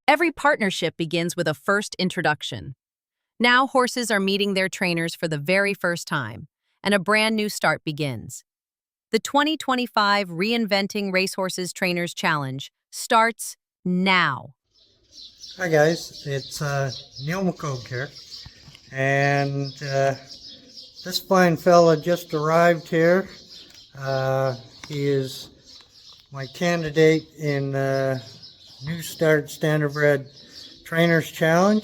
Every partnership begins with a first introduction. Now horses are meeting their trainers for the very first time, and a brand new start begins. The 2025 Reinventing Racehorses Trainers Challenge starts now. Hi guys, it's Neil McCoag here, and this fine fella just arrived here. He is my candidate in new Start Standardbred Trainers Challenge.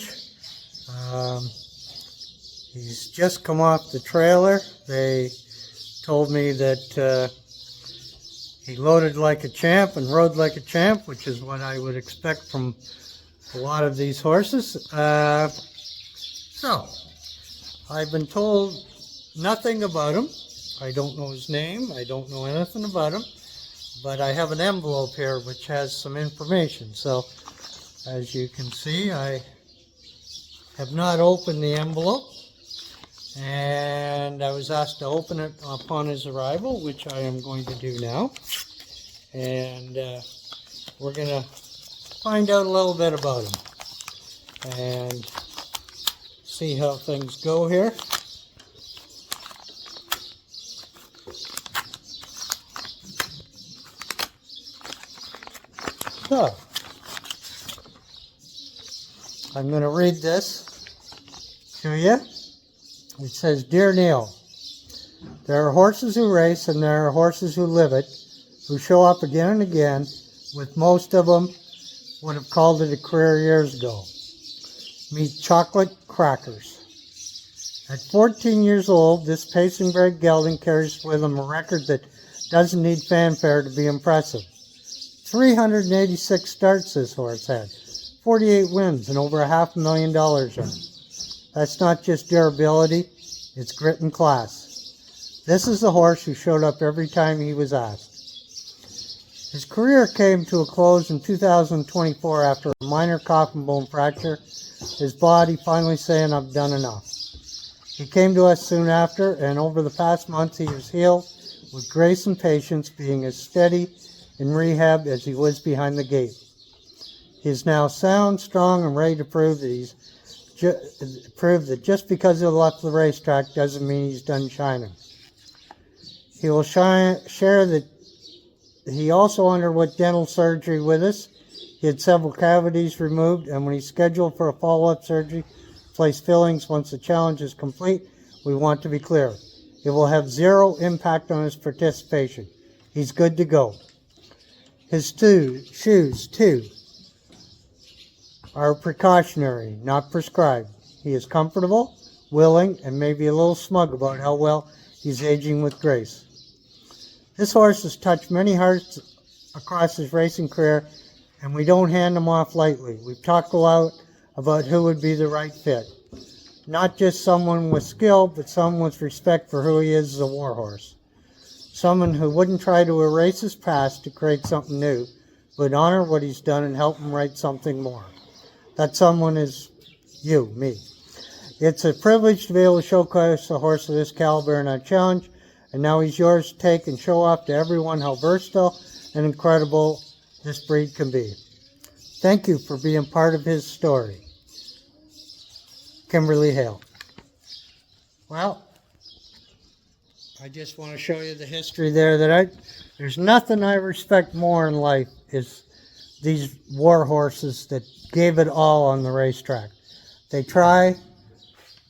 He's just come off the trailer. They told me that he loaded like a champ and rode like a champ, which is what I would expect from a lot of these horses. So, I've been told nothing about him. I don't know his name. I don't know anything about him. But I have an envelope here which has some information. So, as you can see, I have not opened the envelope. And I was asked to open it upon his arrival, which I am going to do now. And we're going to find out a little bit about him and see how things go here. So, I'm going to read this to you. It says, "Dear Neil, there are horses who race and there are horses who live it, who show up again and again, with most of them would have called it a career years ago. Meet chocolate crackers. At 14 years old, this pacing-bred gelding carries with him a record that doesn't need fanfare to be impressive. 386 starts this horse had, 48 wins, and over $500,000 earned. That's not just durability, it's grit and class. This is the horse who showed up every time he was asked. His career came to a close in 2024 after a minor coffin bone fracture, his body finally saying, 'I've done enough.' He came to us soon after, and over the past months he was healed with grace and patience, being as steady in rehab as he was behind the gate. He is now sound, strong, and ready to prove that just because he left the racetrack doesn't mean he's done shining. He will share that he also underwent dental surgery with us. He had several cavities removed, and when he's scheduled for a follow-up surgery, place fillings once the challenge is complete, we want to be clear. It will have zero impact on his participation. He's good to go. His shoes, too, are precautionary, not prescribed. He is comfortable, willing, and maybe a little smug about how well he's aging with grace. This horse has touched many hearts across his racing career, and we don't hand him off lightly. We've talked a lot about who would be the right fit. Not just someone with skill, but someone with respect for who he is as a warhorse. Someone who wouldn't try to erase his past to create something new, but honor what he's done and help him write something more. That someone is you, me. It's a privilege to be able to showcase a horse of this caliber in our challenge, and now he's yours to take and show off to everyone how versatile and incredible this breed can be. Thank you for being part of his story. Kimberly Hale." Well, I just want to show you the history there there's nothing I respect more in life is these war horses that gave it all on the racetrack. They try,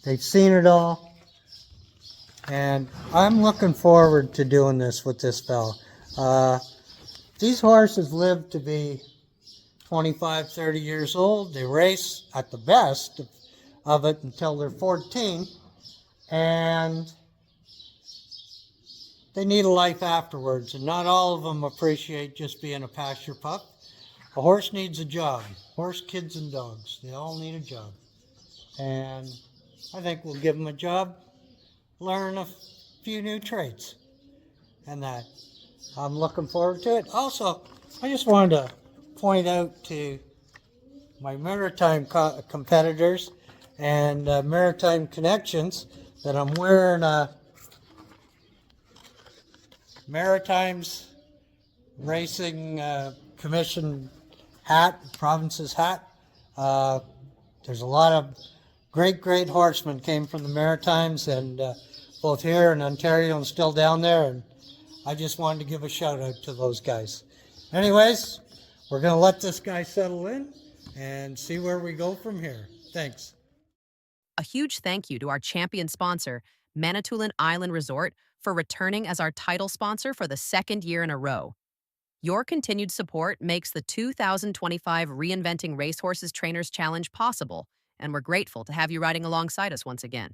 they've seen it all, and I'm looking forward to doing this with this fella. These horses live to be 25, 30 years old. They race at the best of it until they're 14, and they need a life afterwards, and not all of them appreciate just being a pasture pup. A horse needs a job. Horse, kids, and dogs, they all need a job. And I think we'll give them a job, learn a few new traits, and that. I'm looking forward to it. Also, I just wanted to point out to my maritime competitors and maritime connections that I'm wearing a Maritimes Racing Commission hat, province's hat, Uh, there's a lot of great horsemen came from the Maritimes, and both here in Ontario and still down there, and I just wanted to give a shout out to those guys. Anyways, we're going to let this guy settle in and see where we go from here. Thanks. A huge thank you to our champion sponsor, Manitoulin Island Resort, for returning as our title sponsor for the second year in a row. Your continued support makes the 2025 Reinventing Racehorses Trainers Challenge possible, and we're grateful to have you riding alongside us once again.